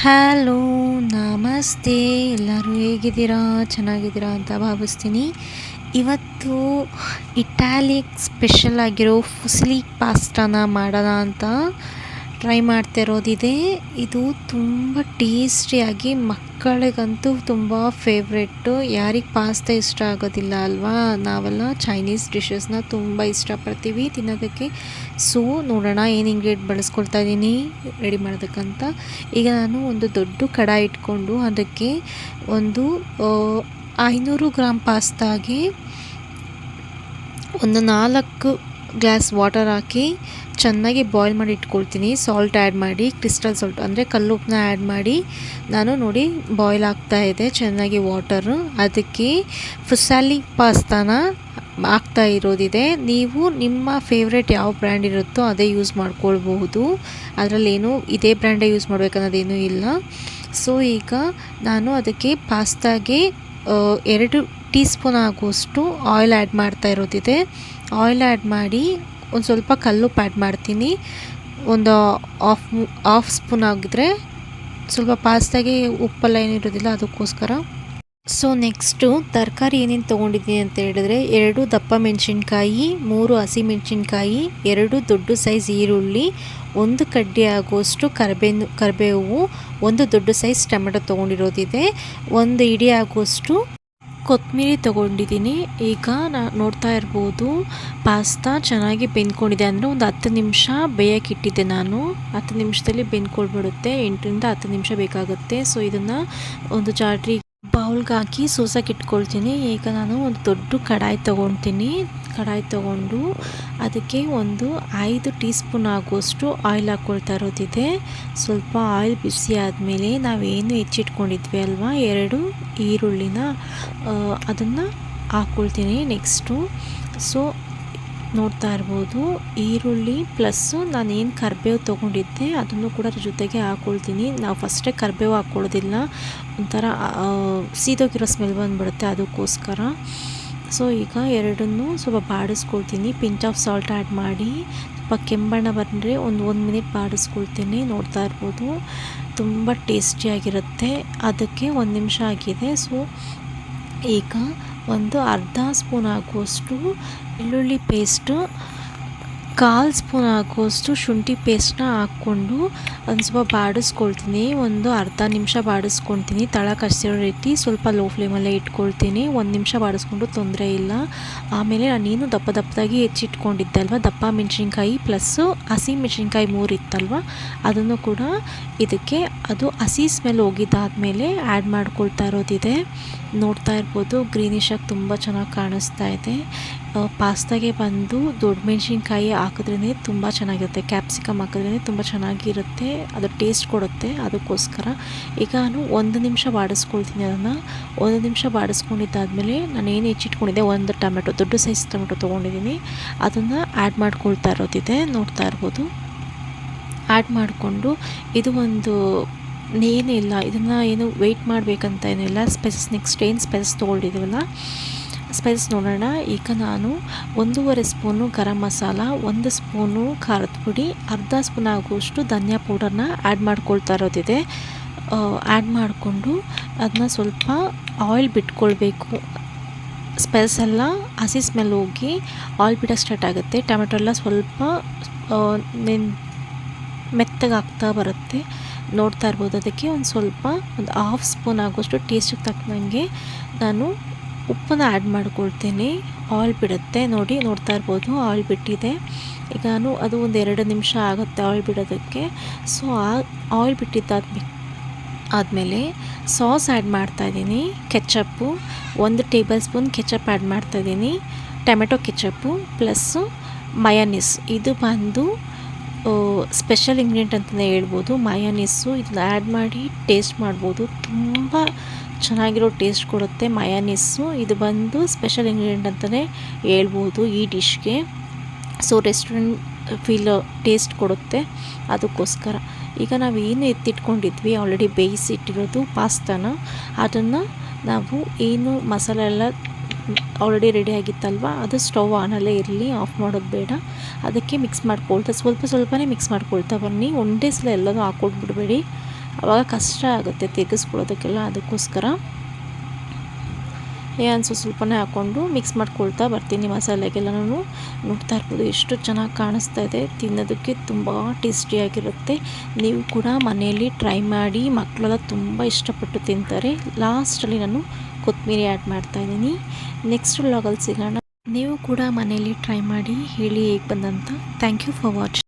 Hello, ನಮಸ್ತೆ. ಎಲ್ಲರೂ ಹೇಗಿದ್ದೀರಾ? ಚೆನ್ನಾಗಿದ್ದೀರಾ ಅಂತ ಭಾವಿಸ್ತೀನಿ. ಇವತ್ತು ಇಟಾಲಿಕ್ ಸ್ಪೆಷಲ್ ಆಗಿರೋ ಫುಸಿಲಿ ಪಾಸ್ಟಾನ ಮಾಡೋಣ ಅಂತ ಟ್ರೈ ಮಾಡ್ತಾ ಇರೋದಿದೆ. ಇದು ತುಂಬ ಟೇಸ್ಟಿಯಾಗಿ, ಮಕ್ಕಳಿಗಂತೂ ತುಂಬ ಫೇವ್ರೆಟ್ಟು. ಯಾರಿಗೆ ಪಾಸ್ತಾ ಇಷ್ಟ ಆಗೋದಿಲ್ಲ ಅಲ್ವಾ? ನಾವೆಲ್ಲ ಚೈನೀಸ್ ಡಿಶಸ್ನ ತುಂಬ ಇಷ್ಟಪಡ್ತೀವಿ ತಿನ್ನೋದಕ್ಕೆ. ಸೊ ನೋಡೋಣ ಏನು ಇಂಗ್ರೀಡಿಯೆಂಟ್ ಬಳಸ್ಕೊಳ್ತಾ ಇದ್ದೀನಿ ರೆಡಿ ಮಾಡೋದಕ್ಕಂತ. ಈಗ ನಾನು ಒಂದು ದೊಡ್ಡ ಕಡಾಯಿ ಇಟ್ಕೊಂಡು ಅದಕ್ಕೆ ಒಂದು 500 ಗ್ರಾಮ್ ಪಾಸ್ತಾಗೆ ಒಂದು 4 ಗ್ಲಾಸ್ ವಾಟರ್ ಹಾಕಿ ಚೆನ್ನಾಗಿ ಬಾಯ್ಲ್ ಮಾಡಿ ಇಟ್ಕೊಳ್ತೀನಿ. ಸಾಲ್ಟ್ ಆ್ಯಡ್ ಮಾಡಿ, ಕ್ರಿಸ್ಟಲ್ ಸಾಲ್ಟ್ ಅಂದರೆ ಕಲ್ಲುಪ್ಪನ್ನ ಆ್ಯಡ್ ಮಾಡಿ ನಾನು ನೋಡಿ ಬಾಯ್ಲ್ ಆಗ್ತಾ ಇದೆ ಚೆನ್ನಾಗಿ ವಾಟರು. ಅದಕ್ಕೆ ಫುಸಾಲಿ ಪಾಸ್ತಾನ ಹಾಕ್ತಾ ಇರೋದಿದೆ. ನೀವು ನಿಮ್ಮ ಫೇವ್ರೆಟ್ ಯಾವ ಬ್ರ್ಯಾಂಡ್ ಇರುತ್ತೋ ಅದೇ ಯೂಸ್ ಮಾಡ್ಕೊಳ್ಬಹುದು. ಅದರಲ್ಲೇನು ಇದೇ ಬ್ರ್ಯಾಂಡೇ ಯೂಸ್ ಮಾಡಬೇಕನ್ನೋದೇನೂ ಇಲ್ಲ. ಸೊ ಈಗ ನಾನು ಅದಕ್ಕೆ ಪಾಸ್ತಾಗೆ 2 ಟೀ ಸ್ಪೂನ್ ಆಗುವಷ್ಟು ಆಯಿಲ್ ಆ್ಯಡ್ ಮಾಡ್ತಾ ಇರೋದಿದೆ. ಆಯಿಲ್ ಆ್ಯಡ್ ಮಾಡಿ ಒಂದು ಸ್ವಲ್ಪ ಕಲ್ಲುಪ್ಪು ಆ್ಯಡ್ ಮಾಡ್ತೀನಿ. ಒಂದು ಹಾಫ್ ಸ್ಪೂನ್ ಆಗಿದ್ರೆ ಸ್ವಲ್ಪ ಪಾಸ್ತಾಗೆ ಉಪ್ಪೆಲ್ಲ ಏನಿರೋದಿಲ್ಲ ಅದಕ್ಕೋಸ್ಕರ. ಸೊ ನೆಕ್ಸ್ಟು ತರಕಾರಿ ಏನೇನು ತೊಗೊಂಡಿದ್ದೀನಿ ಅಂತ ಹೇಳಿದ್ರೆ 2 ದಪ್ಪ ಮೆಣಸಿನ್ಕಾಯಿ, 3 ಹಸಿಮೆಣಸಿನ್ಕಾಯಿ, 2 ದೊಡ್ಡ ಸೈಜ್ ಈರುಳ್ಳಿ, 1 ಕಡ್ಡಿ ಆಗುವಷ್ಟು ಕರಿಬೇವು, 1 ದೊಡ್ಡ ಸೈಜ್ ಟೊಮೆಟೊ ತೊಗೊಂಡಿರೋದಿದೆ, 1 ಇಡಿ ಆಗುವಷ್ಟು ಕೊತ್ತಂಬರಿ ತೊಗೊಂಡಿದ್ದೀನಿ. ಈಗ ನೋಡ್ತಾ ಇರ್ಬೋದು ಪಾಸ್ತಾ ಚೆನ್ನಾಗಿ ಬೆಂದ್ಕೊಂಡಿದೆ. ಅಂದರೆ ಒಂದು 10 ನಿಮಿಷ ಬೇಯಕ್ಕಿಟ್ಟಿದ್ದೆ ನಾನು. 10 ನಿಮಿಷದಲ್ಲಿ ಬೆಂದ್ಕೊಳ್ಬಿಡುತ್ತೆ. 8ರಿಂದ 10 ನಿಮಿಷ ಬೇಕಾಗುತ್ತೆ. ಸೊ ಇದನ್ನು ಒಂದು ಜಾಡ್ರಿ ಬೌಲ್ಗೆ ಹಾಕಿ ಸೋಸಕ್ಕೆ ಇಟ್ಕೊಳ್ತೀನಿ. ಈಗ ನಾನು ಒಂದು ದೊಡ್ಡ ಕಡಾಯಿ ತೊಗೊಂಡು ಅದಕ್ಕೆ ಒಂದು 5 ಟೀ ಸ್ಪೂನ್ ಆಗುವಷ್ಟು ಆಯಿಲ್ ಹಾಕ್ಕೊಳ್ತಾ ಇರೋದಿದೆ. ಸ್ವಲ್ಪ ಆಯಿಲ್ ಬಿಸಿ ಆದಮೇಲೆ ನಾವೇನು ಹೆಚ್ಚಿಟ್ಕೊಂಡಿದ್ವಿ ಅಲ್ವಾ 2 ಈರುಳ್ಳಿನ ಅದನ್ನು ಹಾಕ್ಕೊಳ್ತೀನಿ ನೆಕ್ಸ್ಟು. ಸೊ ನೋಡ್ತಾ ಇರ್ಬೋದು ಈರುಳ್ಳಿ ಪ್ಲಸ್ಸು ನಾನೇನು ಕರಿಬೇವು ತೊಗೊಂಡಿದ್ದೆ ಅದನ್ನು ಕೂಡ ಅದ್ರ ಜೊತೆಗೆ ಹಾಕ್ಕೊಳ್ತೀನಿ. ನಾವು ಫಸ್ಟೇ ಕರಿಬೇವು ಹಾಕ್ಕೊಳ್ಳೋದಿಲ್ಲ, ಒಂಥರ ಸೀದೋಗಿರೋ ಸ್ಮೆಲ್ ಬಂದುಬಿಡುತ್ತೆ, ಅದಕ್ಕೋಸ್ಕರ. ಸೊ ಈಗ ಎರಡನ್ನೂ ಸ್ವಲ್ಪ ಬಾಡಿಸ್ಕೊಳ್ತೀನಿ. ಪಿಂಚ್ ಆಫ್ ಸಾಲ್ಟ್ ಆ್ಯಡ್ ಮಾಡಿ ಸ್ವಲ್ಪ ಕೆಂಬಣ್ಣ ಬಂದರೆ ಒಂದು 1 ಮಿನಿಟ್ ಬಾಡಿಸ್ಕೊಳ್ತೀನಿ. ನೋಡ್ತಾ ಇರ್ಬೋದು ತುಂಬ ಟೇಸ್ಟಿಯಾಗಿರುತ್ತೆ. ಅದಕ್ಕೆ 1 ನಿಮಿಷ ಆಗಿದೆ. ಸೊ ಈಗ ಒಂದು ಅರ್ಧ ಸ್ಪೂನ್ ಆಗುವಷ್ಟು ಬೆಳ್ಳುಳ್ಳಿ ಪೇಸ್ಟು, 1/4 ಸ್ಪೂನ್ ಆಗುವಷ್ಟು ಶುಂಠಿ ಪೇಸ್ಟನ್ನ ಹಾಕ್ಕೊಂಡು ಒಂದು ಸ್ವಲ್ಪ ಬಾಡಿಸ್ಕೊಳ್ತೀನಿ. ಒಂದು ಅರ್ಧ ನಿಮಿಷ ಬಾಡಿಸ್ಕೊಳ್ತೀನಿ. ತಳ ಕಸಿರೋ ರೀತಿ ಸ್ವಲ್ಪ ಲೋ ಫ್ಲೇಮಲ್ಲೇ ಇಟ್ಕೊಳ್ತೀನಿ. 1 ನಿಮಿಷ ಬಾಡಿಸ್ಕೊಂಡು ತೊಂದರೆ ಇಲ್ಲ. ಆಮೇಲೆ ನಾನೇನು ದಪ್ಪದಾಗಿ ಹೆಚ್ಚಿಟ್ಕೊಂಡಿದ್ದೆ ಅಲ್ವ ದಪ್ಪ ಮೆಣಸಿನ್ಕಾಯಿ ಪ್ಲಸ್ಸು ಹಸಿ ಮೆಣಸಿನ್ಕಾಯಿ 3 ಇತ್ತಲ್ವ ಅದನ್ನು ಕೂಡ ಇದಕ್ಕೆ ಅದು ಹಸಿ ಸ್ಮೆಲ್ ಹೋಗಿದ್ದಾದಮೇಲೆ ಆ್ಯಡ್ ಮಾಡ್ಕೊಳ್ತಾ ಇರೋದಿದೆ. ನೋಡ್ತಾ ಇರ್ಬೋದು ಗ್ರೀನಿಶಾಗಿ ತುಂಬ ಚೆನ್ನಾಗಿ ಕಾಣಿಸ್ತಾ ಇದೆ. ಪಾಸ್ತಾಗೆ ಬಂದು ದೊಡ್ಡ ಮೆಣಸಿನ್ಕಾಯಿ ಹಾಕಿದ್ರೇ ತುಂಬ ಚೆನ್ನಾಗಿರುತ್ತೆ. ಕ್ಯಾಪ್ಸಿಕಮ್ ಹಾಕಿದ್ರೇ ತುಂಬ ಚೆನ್ನಾಗಿರುತ್ತೆ, ಅದು ಟೇಸ್ಟ್ ಕೊಡುತ್ತೆ, ಅದಕ್ಕೋಸ್ಕರ. ಈಗ ನಾನು 1 ನಿಮಿಷ ಬಾಡಿಸ್ಕೊಳ್ತೀನಿ. ಅದನ್ನು 1 ನಿಮಿಷ ಬಾಡಿಸ್ಕೊಂಡಿದ್ದಾದಮೇಲೆ ನಾನು ಏನು ಹೆಚ್ಚಿಟ್ಕೊಂಡಿದ್ದೆ 1 ಟೊಮೆಟೊ, ದೊಡ್ಡ ಸೈಜ್ ಟೊಮೆಟೊ ತೊಗೊಂಡಿದ್ದೀನಿ, ಅದನ್ನು ಆ್ಯಡ್ ಮಾಡ್ಕೊಳ್ತಾ ಇರೋದಿದೆ. ನೋಡ್ತಾ ಇರ್ಬೋದು ಆ್ಯಡ್ ಮಾಡಿಕೊಂಡು ಇದು ಒಂದು ಏನಿಲ್ಲ, ಇದನ್ನು ಏನು ವೆಯ್ಟ್ ಮಾಡಬೇಕಂತ ಏನಿಲ್ಲ. ಸ್ಪೈಸಸ್ ನೆಕ್ಸ್ಟ್ ಏನು ಸ್ಪೈಸಸ್ ತೊಗೊಂಡಿದ್ದೀವಲ್ಲ ಸ್ಪೈಸಸ್ ನೋಡೋಣ. ಈಗ ನಾನು 1.5 ಸ್ಪೂನು ಗರಂ ಮಸಾಲ, 1 ಸ್ಪೂನು ಖಾರದ ಪುಡಿ, ಅರ್ಧ ಸ್ಪೂನ್ ಆಗುವಷ್ಟು ಧನಿಯಾ ಪೌಡರ್ನ ಆ್ಯಡ್ ಮಾಡ್ಕೊಳ್ತಾ ಇರೋದಿದೆ. ಆ್ಯಡ್ ಮಾಡಿಕೊಂಡು ಅದನ್ನ ಸ್ವಲ್ಪ ಆಯಿಲ್ ಬಿಟ್ಕೊಳ್ಬೇಕು. ಸ್ಪೈಸಸ್ ಎಲ್ಲ ಹಸಿ ಸ್ಮೆಲ್ ಹೋಗಿ ಆಯಿಲ್ ಬಿಡೋ ಸ್ಟಾರ್ಟ್ ಆಗುತ್ತೆ. ಟೊಮೆಟೊ ಎಲ್ಲ ಸ್ವಲ್ಪ ಮೆತ್ತಗೆ ಆಗ್ತಾ ಬರುತ್ತೆ. ನೋಡ್ತಾ ಇರ್ಬೋದು ಅದಕ್ಕೆ ಒಂದು ಸ್ವಲ್ಪ ಒಂದು 1/2 ಸ್ಪೂನ್ ಆಗುವಷ್ಟು ಟೇಸ್ಟಿಗೆ ತಕ್ಕಂಗೆ ನಾನು ಉಪ್ಪನ್ನು ಆ್ಯಡ್ ಮಾಡ್ಕೊಳ್ತೀನಿ. ಆಯಿಲ್ ಬಿಡುತ್ತೆ ನೋಡಿ, ನೋಡ್ತಾ ಇರ್ಬೋದು ಆಯಿಲ್ ಬಿಟ್ಟಿದೆ. ಈಗ ನಾನು ಅದು ಒಂದು 2 ನಿಮಿಷ ಆಗುತ್ತೆ ಆಯಿಲ್ ಬಿಡೋದಕ್ಕೆ. ಸೊ ಆ ಆಯಿಲ್ ಆದಮೇಲೆ ಸಾಸ್ ಆ್ಯಡ್ ಮಾಡ್ತಾಯಿದ್ದೀನಿ. Ketchup 1 table spoon ketchup add ಮಾಡ್ತಾಯಿದ್ದೀನಿ. ಟೊಮೆಟೊ ಕೆಚಪ್ಪು ಪ್ಲಸ್ಸು ಮಯೋನೀಸ್, ಇದು ಬಂದು ಸ್ಪೆಷಲ್ ಇಂಗ್ರೀಡಿಯೆಂಟ್ ಅಂತಲೇ ಹೇಳ್ಬೋದು. ಮಯೋನೀಸು ಇದನ್ನ ಆ್ಯಡ್ ಮಾಡಿ ಟೇಸ್ಟ್ ಮಾಡ್ಬೋದು, ತುಂಬ ಚೆನ್ನಾಗಿರೋ ಟೇಸ್ಟ್ ಕೊಡುತ್ತೆ ಮಯೋನೀಸು. ಇದು ಬಂದು ಸ್ಪೆಷಲ್ ಇಂಗ್ರೀಡಿಯೆಂಟ್ ಅಂತಲೇ ಹೇಳ್ಬೋದು ಈ ಡಿಶ್ಗೆ. ಸೊ ರೆಸ್ಟೋರೆಂಟ್ ಫೀಲ್ ಟೇಸ್ಟ್ ಕೊಡುತ್ತೆ, ಅದಕ್ಕೋಸ್ಕರ. ಈಗ ನಾವು ಏನು ಎತ್ತಿಟ್ಕೊಂಡಿದ್ವಿ ಆಲ್ರೆಡಿ ಬೇಯಿಸಿಟ್ಟಿರೋದು ಪಾಸ್ತಾನ, ಅದನ್ನು ನಾವು ಏನು ಮಸಾಲೆ ಎಲ್ಲ ಆಲ್ರೆಡಿ ರೆಡಿ ಆಗಿತ್ತಲ್ವ ಅದು ಸ್ಟವ್ ಆನಲ್ಲೇ ಇರಲಿ, ಆಫ್ ಮಾಡೋದು ಬೇಡ. ಅದಕ್ಕೆ ಮಿಕ್ಸ್ ಮಾಡ್ಕೊಳ್ತಾ ಸ್ವಲ್ಪನೇ ಮಿಕ್ಸ್ ಮಾಡ್ಕೊಳ್ತಾ ಬನ್ನಿ. ಒಂದೇ ಸಲ ಎಲ್ಲನೂ ಹಾಕ್ಕೊಟ್ಬಿಡ್ಬೇಡಿ, ಆವಾಗ ಕಷ್ಟ ಆಗುತ್ತೆ ತೆಗೆಸ್ಕೊಳ್ಳೋದಕ್ಕೆಲ್ಲ. ಅದಕ್ಕೋಸ್ಕರ ಸ್ವಲ್ಪನೇ ಹಾಕ್ಕೊಂಡು ಮಿಕ್ಸ್ ಮಾಡ್ಕೊಳ್ತಾ ಬರ್ತೀನಿ ಮಸಾಲೆಗೆಲ್ಲನೂ. ನೋಡ್ತಾ ಇರ್ಬೋದು ಎಷ್ಟು ಚೆನ್ನಾಗಿ ಕಾಣಿಸ್ತಾ ಇದೆ. ತಿನ್ನೋದಕ್ಕೆ ತುಂಬ ಟೇಸ್ಟಿಯಾಗಿರುತ್ತೆ. ನೀವು ಕೂಡ ಮನೆಯಲ್ಲಿ ಟ್ರೈ ಮಾಡಿ, ಮಕ್ಕಳೆಲ್ಲ ತುಂಬ ಇಷ್ಟಪಟ್ಟು ತಿಂತಾರೆ. ಲಾಸ್ಟಲ್ಲಿ ನಾನು ಕೊತ್ತಂಬರಿ ಆ್ಯಡ್ ಮಾಡ್ತಾಯಿದ್ದೀನಿ. ನೆಕ್ಸ್ಟ್ ವ್ಲಾಗಲ್ಲಿ ಸಿಗೋಣ. ನೀವು ಕೂಡ ಮನೆಯಲ್ಲಿ ಟ್ರೈ ಮಾಡಿ ಹೇಳಿ ಹೇಗೆ ಬಂದಂತ. Thank you for watching.